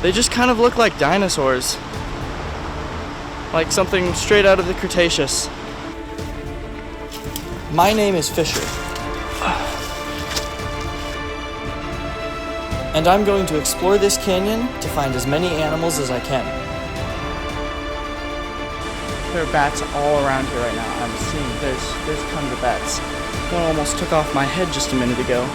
They just kind of look like dinosaurs. Like something straight out of the Cretaceous. My name is Fisher. And I'm going to explore this canyon to find as many animals as I can. There are bats all around here right now. I'm seeing there's tons of bats. One almost took off my head just a minute ago.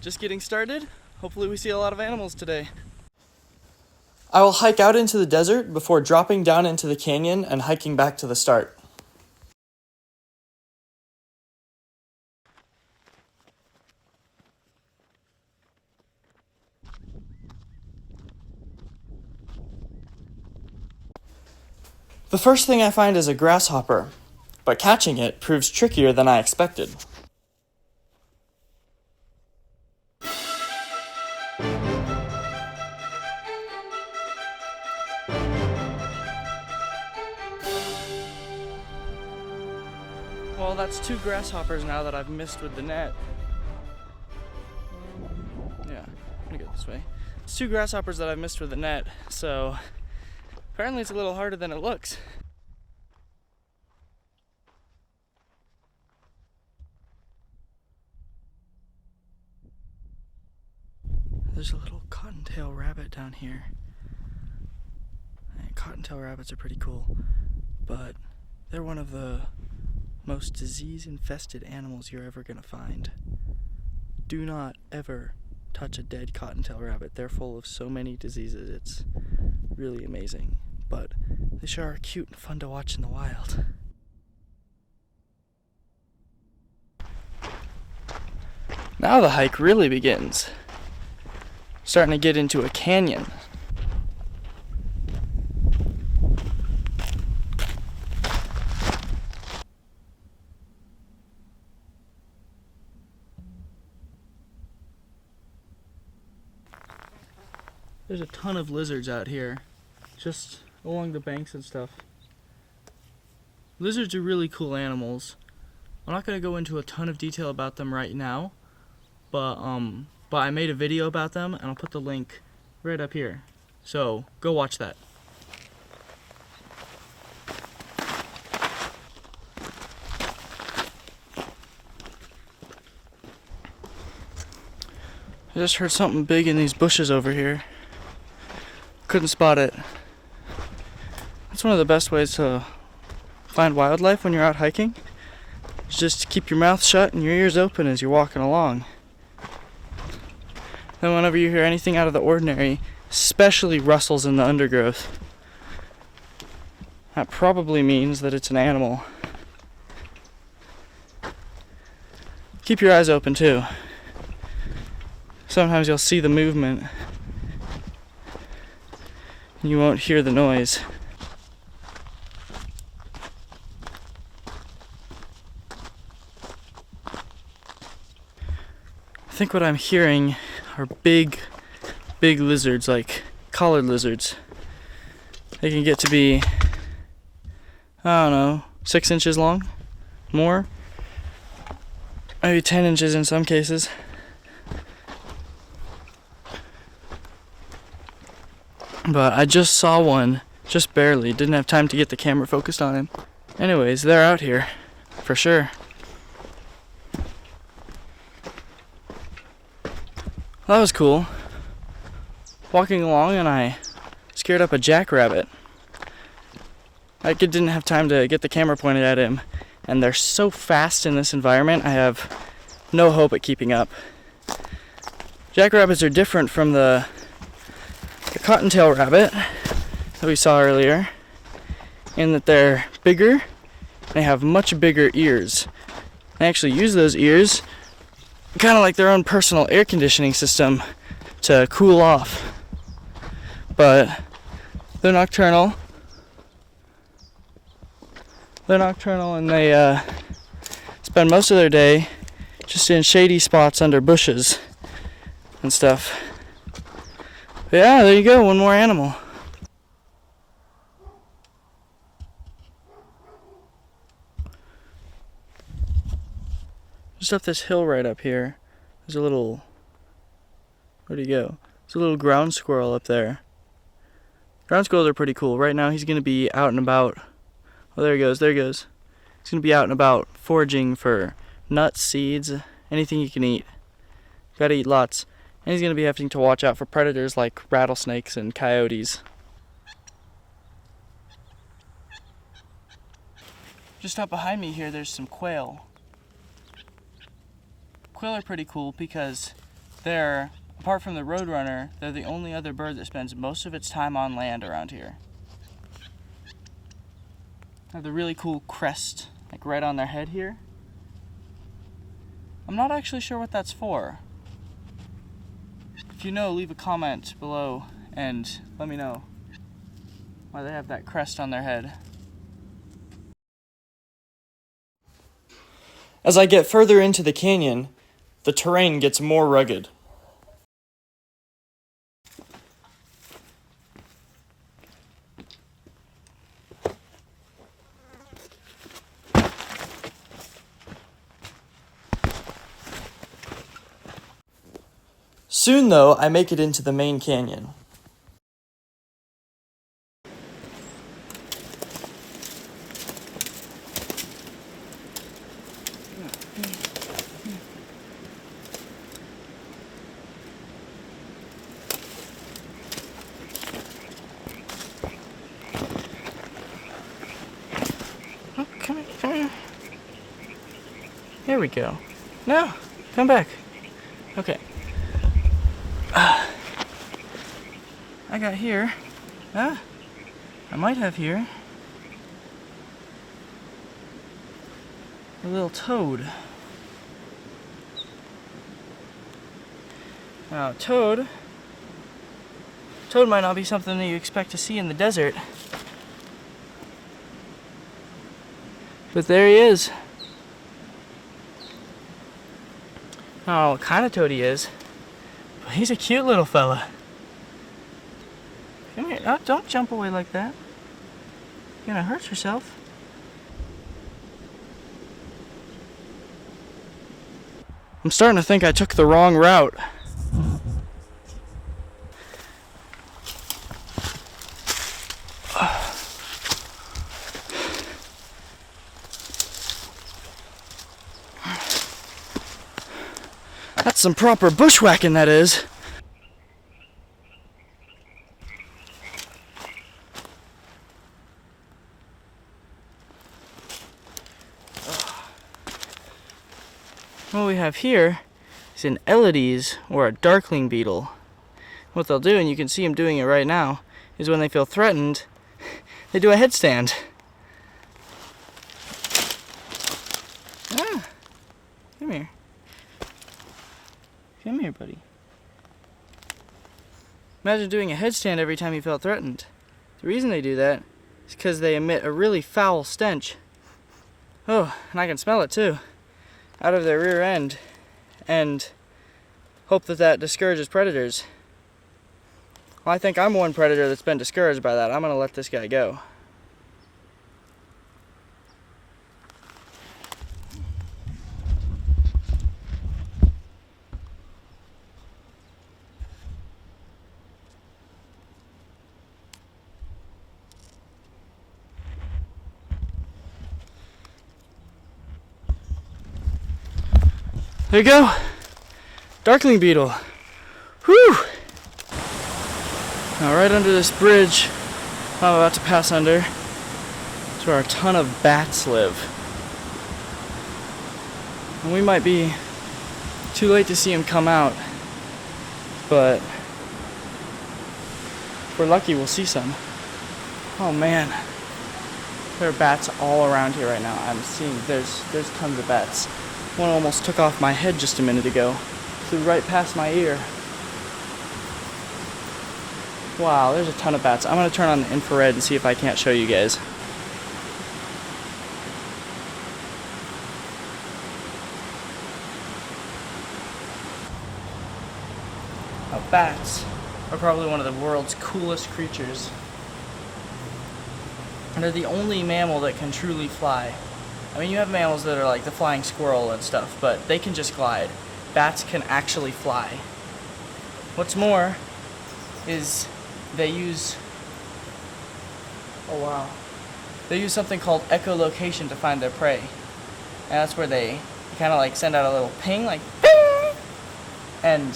Just getting started. Hopefully we see a lot of animals today. I will hike out into the desert before dropping down into the canyon and hiking back to the start. The first thing I find is a grasshopper, but catching it proves trickier than I expected. Well, that's 2 grasshoppers now that I've missed with the net. Yeah, I'm gonna go this way. It's 2 grasshoppers that I've missed with the net, so apparently it's a little harder than it looks. There's a little cottontail rabbit down here. And cottontail rabbits are pretty cool, but they're one of the most disease-infested animals you're ever gonna find. Do not ever touch a dead cottontail rabbit. They're full of so many diseases. It's really amazing, but they sure are cute and fun to watch in the wild. Now the hike really begins. Starting to get into a canyon. There's a ton of lizards out here, just along the banks and stuff. Lizards are really cool animals. I'm not going to go into a ton of detail about them right now, but I made a video about them, and I'll put the link right up here. So go watch that. I just heard something big in these bushes over here. Couldn't spot it. That's one of the best ways to find wildlife when you're out hiking. Is just keep your mouth shut and your ears open as you're walking along. Then whenever you hear anything out of the ordinary, especially rustles in the undergrowth, that probably means that it's an animal. Keep your eyes open too. Sometimes you'll see the movement and you won't hear the noise. I think what I'm hearing are big lizards, like collared lizards. They can get to be, I don't know, 6 inches long, more, maybe 10 inches in some cases. But I just saw one, just barely, didn't have time to get the camera focused on him. Anyways, they're out here, for sure. That was cool. Walking along and I scared up a jackrabbit. I didn't have time to get the camera pointed at him, and they're so fast in this environment, I have no hope at keeping up. Jackrabbits are different from the cottontail rabbit that we saw earlier, in that they're bigger, they have much bigger ears. They actually use those ears kind of like their own personal air conditioning system to cool off. But they're nocturnal. And they spend most of their day just in shady spots under bushes and stuff. But yeah, there you go, one more animal. Just up this hill right up here, there's a little, where'd he go? There's a little ground squirrel up there. Ground squirrels are pretty cool. Right now he's going to be out and about. Oh, there he goes, there he goes. He's going to be out and about foraging for nuts, seeds, anything he can eat. Gotta eat lots. And he's going to be having to watch out for predators like rattlesnakes and coyotes. Just up behind me here, there's some quail. Quail are pretty cool because they're, apart from the roadrunner, they're the only other bird that spends most of its time on land around here. They have the really cool crest, like right on their head here. I'm not actually sure what that's for. If you know, leave a comment below and let me know why they have that crest on their head. As I get further into the canyon, the terrain gets more rugged. Soon, though, I make it into the main canyon. Oh, come here. Here we go. No, come back. Okay. I got here. I might have here a little toad. Now, toad might not be something that you expect to see in the desert. But there he is. I don't know what kind of toad he is, but he's a cute little fella. Come here. Oh, don't jump away like that. You're gonna hurt yourself. I'm starting to think I took the wrong route. That's some proper bushwhacking, that is. What we have here is an Elydes, or a darkling beetle. What they'll do, and you can see them doing it right now, is when they feel threatened, they do a headstand. Come here. Come here, buddy. Imagine doing a headstand every time you felt threatened. The reason they do that is because they emit a really foul stench. Oh, and I can smell it too, out of their rear end, and hope that discourages predators. Well, I think I'm one predator that's been discouraged by that. I'm gonna let this guy go. There you go. Darkling beetle. Whew! Now right under this bridge I'm about to pass under is where a ton of bats live. And we might be too late to see them come out, but if we're lucky we'll see some. Oh man. There are bats all around here right now. I'm seeing there's tons of bats. One almost took off my head just a minute ago. Flew right past my ear. Wow, there's a ton of bats. I'm gonna turn on the infrared and see if I can't show you guys. Now, bats are probably one of the world's coolest creatures. And they're the only mammal that can truly fly. I mean, you have mammals that are like the flying squirrel and stuff, but they can just glide. Bats can actually fly. What's more is they use, oh wow, they use something called echolocation to find their prey. And that's where they kind of like send out a little ping, like ping! And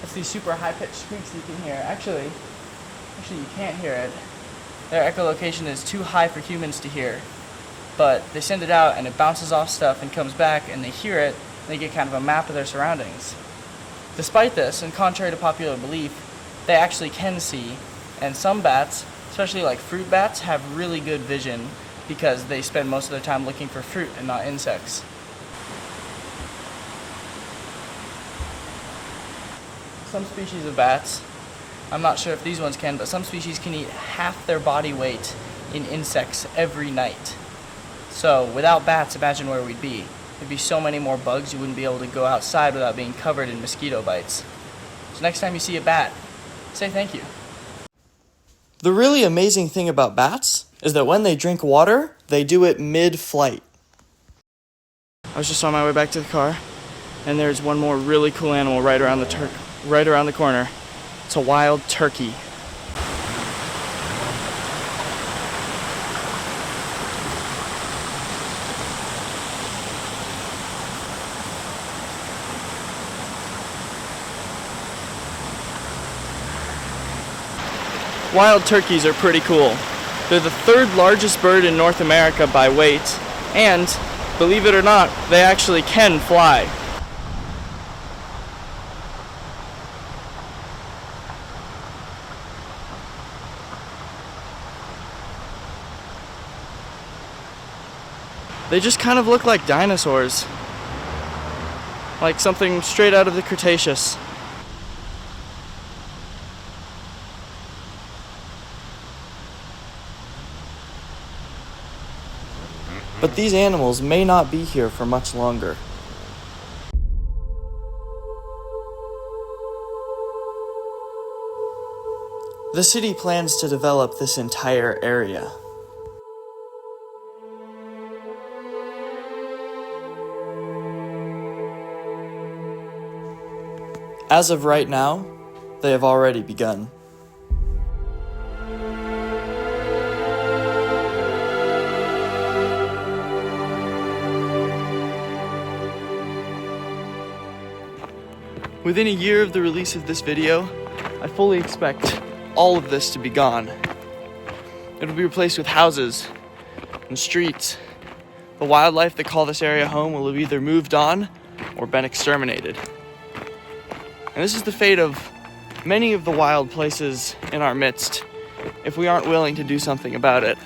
it's these super high-pitched squeaks you can hear. Actually, you can't hear it. Their echolocation is too high for humans to hear. But they send it out and it bounces off stuff and comes back and they hear it and they get kind of a map of their surroundings. Despite this, and contrary to popular belief, they actually can see, and some bats, especially like fruit bats, have really good vision because they spend most of their time looking for fruit and not insects. Some species of bats, I'm not sure if these ones can, but some species can eat half their body weight in insects every night. So without bats, imagine where we'd be. There'd be so many more bugs you wouldn't be able to go outside without being covered in mosquito bites. So next time you see a bat, say thank you. The really amazing thing about bats is that when they drink water, they do it mid-flight. I was just on my way back to the car, and there's one more really cool animal right around the corner. It's a wild turkey. Wild turkeys are pretty cool. They're the third largest bird in North America by weight, and, believe it or not, they actually can fly. They just kind of look like dinosaurs. Like something straight out of the Cretaceous. But these animals may not be here for much longer. The city plans to develop this entire area. As of right now, they have already begun. Within a year of the release of this video, I fully expect all of this to be gone. It'll be replaced with houses and streets. The wildlife that call this area home will have either moved on or been exterminated. And this is the fate of many of the wild places in our midst if we aren't willing to do something about it.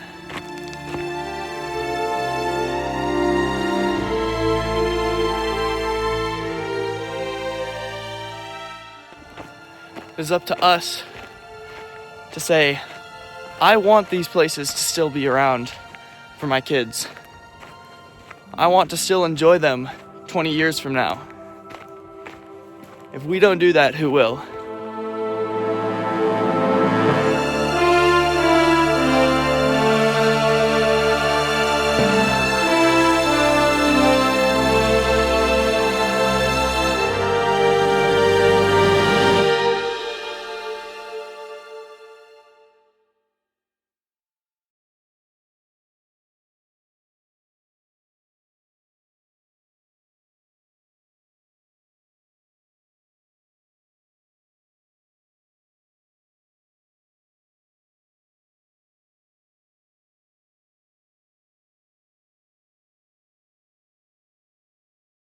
It's up to us to say, I want these places to still be around for my kids. I want to still enjoy them 20 years from now. If we don't do that, who will?